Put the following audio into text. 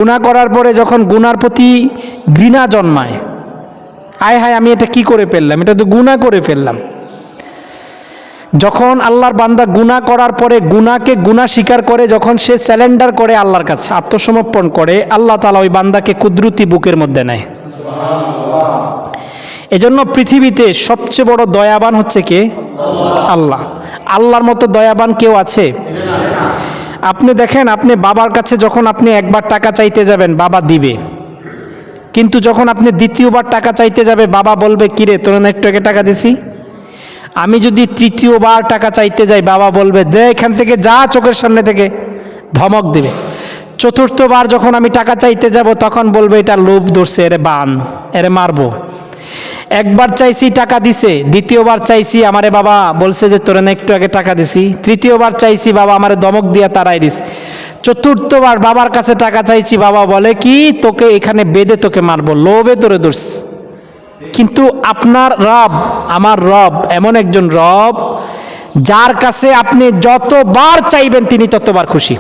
গুনাহ করার পরে যখন গুনার প্রতি ঘৃণা জন্মায়, আয় হায় আমি এটা কি করে ফেললাম, এটা তো গুনাহ করে ফেললাম। যখন আল্লাহর বান্দা গুনাহ করার পরে গুনাহকে গুনাহ স্বীকার করে, যখন সে স্যালেন্ডার করে আল্লাহর কাছে আত্মসমর্পণ করে, আল্লাহ তাআলা ওই বান্দাকে কুদরতি বুকের মধ্যে নেয়। এজন্য পৃথিবীতে সবচেয়ে বড় দয়াবান হচ্ছে কে? আল্লাহ। আল্লাহর মতো দয়াবান কেউ আছে? আপনি দেখেন, আপনি বাবার কাছে যখন আপনি একবার টাকা চাইতে যাবেন বাবা দিবে, কিন্তু যখন আপনি দ্বিতীয়বার টাকা চাইতে যাবে বাবা বলবে কিরে তোর না একটু আগে টাকা দিছি। আমি যদি তৃতীয়বার টাকা চাইতে যাই বাবা বলবে দে এখান থেকে যা, চোখের সামনে থেকে ধমক দেবে। চতুর্থবার যখন আমি টাকা চাইতে যাব তখন বলবে এটা লোভ ধরছে, এরে বান, এরে মারবো। একবার চাইছি টাকা দিছে, দ্বিতীয়বার চাইছি আমারে বাবা বলছে যে তোরে না একটু আগে টাকা দিছি, তৃতীয়বার চাইছি বাবা আমারে ধমক দিয়া তাড়াই দিছে, চতুর্থবার বাবার কাছে টাকা চাইছি বাবা বলে কি তোকে এখানে বেঁধে তোকে মারবো, লোভে তোরে ধরছে। কিন্তু আপনার রব, আমার রব এমন একজন রব যার কাছে আপনি যতবার চাইবেন তিনি ততবার খুশি।